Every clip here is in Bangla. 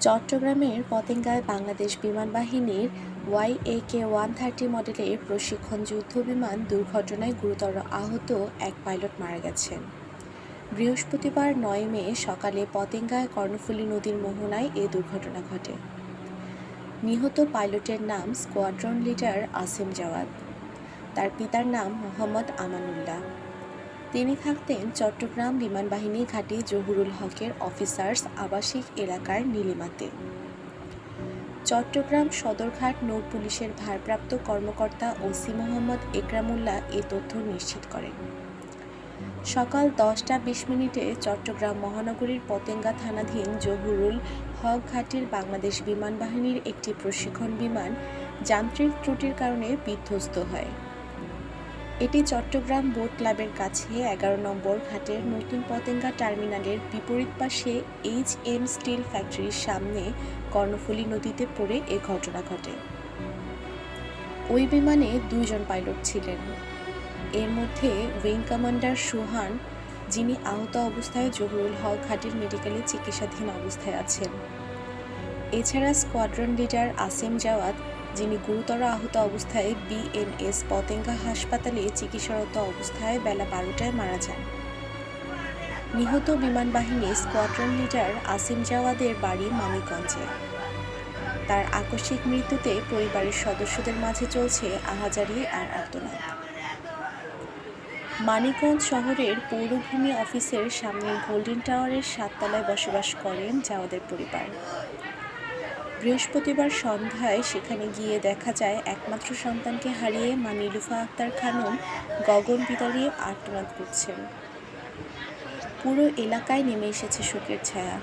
চট্টগ্রামের পতেঙ্গায় বাংলাদেশ বিমান বাহিনীর YAK-130 মডেলের প্রশিক্ষণ যুদ্ধবিমান দুর্ঘটনায় গুরুতর আহত এক পাইলট মারা গেছেন। বৃহস্পতিবার ৯ মে সকালে পতেঙ্গায় কর্ণফুলী নদীর মোহনায় এ দুর্ঘটনা ঘটে। নিহত পাইলটের নাম স্কোয়াড্রন লিডার আসিম জাওয়াদ। তার পিতার নাম মোহাম্মদ আমানুল্লাহ। তিনি থাকতেন চট্টগ্রাম বিমান বাহিনী ঘাঁটি জহুরুল হকের অফিসার্স আবাসিক এলাকার নীলিমাতে। চট্টগ্রাম সদরঘাট নৌ পুলিশের ভারপ্রাপ্ত কর্মকর্তা ওসি মোহাম্মদ একরামুল্লাহ এ তথ্য নিশ্চিত করেন। সকাল 10টা 20 মিনিটে চট্টগ্রাম মহানগরীর পতেঙ্গা থানাধীন জহুরুল হক ঘাটির বাংলাদেশ বিমান বাহিনীর একটি প্রশিক্ষণ বিমান যান্ত্রিক ত্রুটির কারণে বিধ্বস্ত হয়। এটি চট্টগ্রাম বোট ক্লাবের কাছে 11 নম্বর ঘাটের নতুন পতেঙ্গা টার্মিনালের বিপরীত পাশে HM স্টিল ফ্যাক্টরির সামনে কর্ণফুলী নদীতে পড়ে এ ঘটনা ঘটে। ওই বিমানে 2 জন পাইলট ছিলেন। এর মধ্যে উইং কমান্ডার সুহান, যিনি আহত অবস্থায় জহুরুল হক ঘাটের মেডিকেলে চিকিৎসাধীন অবস্থায় আছেন। এছাড়া স্কোয়াড্রন লিডার আসিম জাওয়াদ, যিনি গুরুতর আহত অবস্থায় BNS পতেঙ্গা হাসপাতালে চিকিৎসারত অবস্থায় বেলা 12টায় মারা যান। নিহত বিমান বাহিনীর স্কোয়াড্রন লিডার আসিম জাওয়াদের বাড়ি মানিকগঞ্জে। তার আকস্মিক মৃত্যুতে পরিবারের সদস্যদের মাঝে চলছে আহাজারি আর আর্তনাদ। মানিকগঞ্জ শহরের পৌরভূমি অফিসের সামনের গোল্ডেন টাওয়ারের 7 তলায় বসবাস করেন জাওয়াদের পরিবার। বৃহস্পতিবার সন্ধ্যায় সেখানে গিয়ে দেখা যায় একমাত্র সন্তানকে হারিয়ে মা নীলুফা আক্তার খানম গগন বিদারিয়ে আর্তনাদ করছেন। পুরো এলাকায় নেমে এসেছে শোকের ছায়া।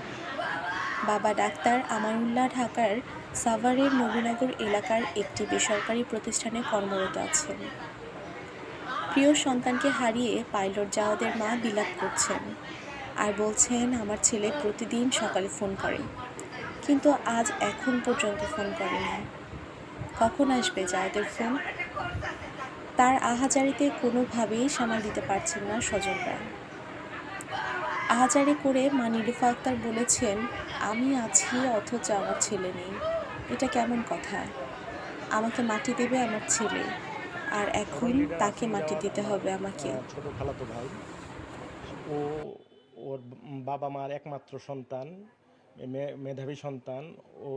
বাবা ডাক্তার আমানুল্লাহ ঢাকার সাভারের নবীনগর এলাকার একটি বেসরকারি প্রতিষ্ঠানে কর্মরত আছেন। প্রিয় সন্তানকে হারিয়ে পাইলট জাওয়াদের মা বিলাপ করছেন আর বলছেন, আমার ছেলে প্রতিদিন সকালে ফোন করে, কিন্তু আজ এখন পর্যন্ত ফোন করেনি। কখন আসবে জাওয়াদের ফোন? তার আহাজারিতে কোনোভাবেই সামাল দিতে পারছেন না স্বজনরা। আহাজারি করে মা নীলুফা আক্তার বলেছেন, আমি আছি অথচ আমার ছেলে নেই। এটা কেমন কথা? আমাকে মাটি দেবে আমার ছেলে, আর এখন তাকে মাটি দিতে হবে আমাকে। ছোট খালাতো ভাই, ও ওর বাবা মার একমাত্র সন্তান, মেধাবী সন্তান। ও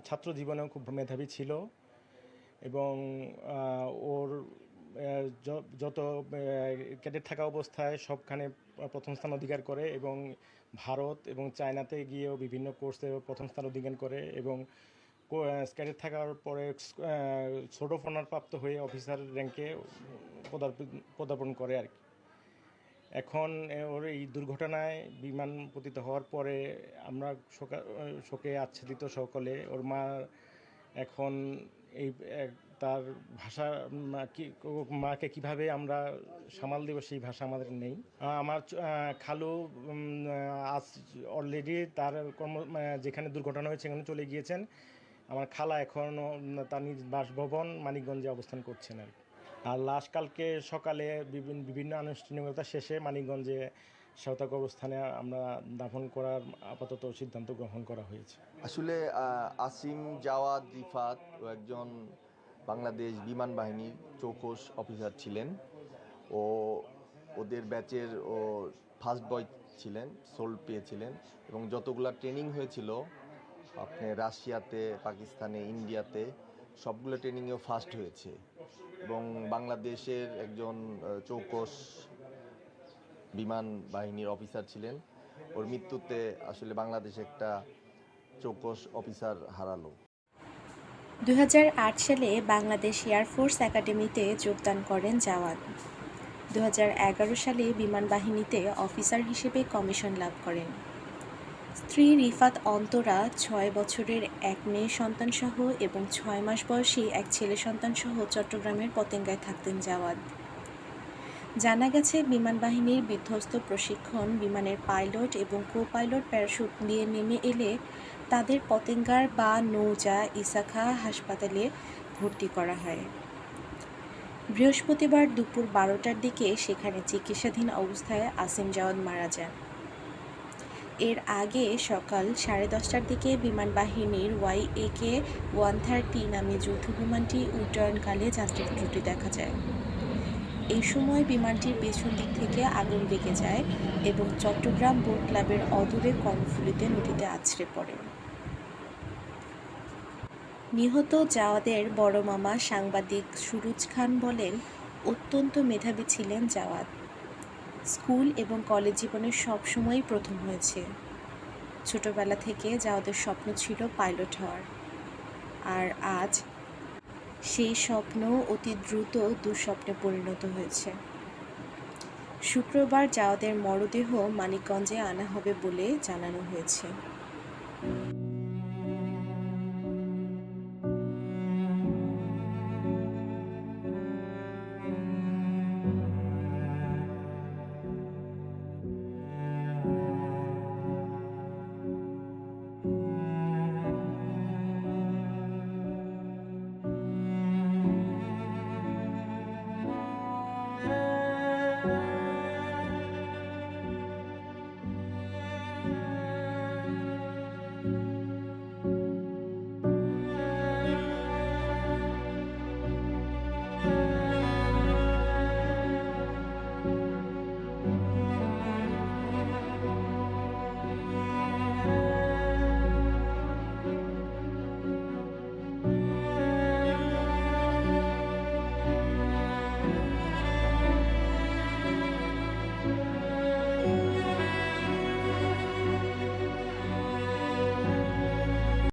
ছাত্র জীবনেও খুব মেধাবী ছিল এবং ওর যত ক্যাডেট থাকা অবস্থায় সবখানে প্রথম স্থান অধিকার করে এবং ভারত এবং চায়নাতে গিয়েও বিভিন্ন কোর্সে প্রথম স্থান অধিকার করে এবং ক্যাডেট থাকার পরে ছোট অনার প্রাপ্ত হয়ে অফিসার র্যাঙ্কে পদার্পণ করে আর কি। এখন ওর এই দুর্ঘটনায় বিমান পতিত হওয়ার পরে আমরা শোকে আচ্ছাদিত সকলে। ওর মা এখন এই তার ভাষা মাকে কিভাবে আমরা সামাল দেব সেই ভাষা আমাদের নেই। আমার খালু আজ অলরেডি তার যেখানে দুর্ঘটনা হয়েছে সেখানে চলে গিয়েছেন। আমার খালা এখনও তার নিজ বাসভবন মানিকগঞ্জে অবস্থান করছেন আর কি। আর লাশ কালকে সকালে বিভিন্ন আনুষ্ঠানিকতা শেষে মানিকগঞ্জে সতর্ক অবস্থানে আমরা দাফন করার আপাতত সিদ্ধান্ত গ্রহণ করা হয়েছে। আসলে আসিম জাওয়াদ রিফাত ও একজন বাংলাদেশ বিমান বাহিনীর চৌকস অফিসার ছিলেন। ও ওদের ব্যাচের ও ফার্স্ট বয় ছিলেন, সোল পেয়েছিলেন এবং যতগুলা ট্রেনিং হয়েছিল আপনি রাশিয়াতে, পাকিস্তানে, ইন্ডিয়াতে সবগুলো ট্রেনিংয়েও ফার্স্ট হয়েছে এবং বাংলাদেশের একজন চৌকস বিমান বাহিনীর অফিসার ছিলেন। ওর মৃত্যুতে আসলে বাংলাদেশ একটা চৌকস অফিসার হারালো। 2008 সালে বাংলাদেশ এয়ারফোর্স একাডেমিতে যোগদান করেন জাওয়াদ। 2011 সালে বিমান বাহিনীতে অফিসার হিসেবে কমিশন লাভ করেন। স্ত্রী রিফাত অন্তরা 6 বছরের এক মেয়ে সন্তানসহ এবং 6 মাস বয়সী এক ছেলে সন্তানসহ চট্টগ্রামের পতেঙ্গায় থাকতেন জাওয়াদ। জানা গেছে, বিমান বাহিনীর বিধ্বস্ত প্রশিক্ষণ বিমানের পাইলট এবং কো পাইলট প্যারাশুট দিয়ে নেমে এলে তাদের পতেঙ্গার বা নৌজা ইসা খাঁ হাসপাতালে ভর্তি করা হয়। বৃহস্পতিবার দুপুর 12টার দিকে সেখানে চিকিৎসাধীন অবস্থায় আসিম জাওয়াদ মারা যান। এর আগে সকাল 10:30টার দিকে বিমানবাহিনীর YAK-130 নামে যুদ্ধ বিমানটি উড্ডয়নকালে যান্ত্রিক ত্রুটি দেখা যায়। এই সময় বিমানটির পেছন দিক থেকে আগুন লেগে যায় এবং চট্টগ্রাম বোট ক্লাবের অদূরে কর্ণফুলীতে নদীতে আছড়ে পড়ে। নিহত জাওয়াদের বড় মামা সাংবাদিক সুরুজ খান বলেন, অত্যন্ত মেধাবী ছিলেন জাওয়াদ। স্কুল এবং কলেজ জীবনে সবসময়ই প্রথম হয়েছে। ছোটবেলা থেকে জাওয়াদের স্বপ্ন ছিল পাইলট হওয়ার, আর আজ সেই স্বপ্ন অতি দ্রুত দুঃস্বপ্নে পরিণত হয়েছে। শুক্রবার জাওয়াদের মরদেহ মানিকগঞ্জে আনা হবে বলে জানানো হয়েছে।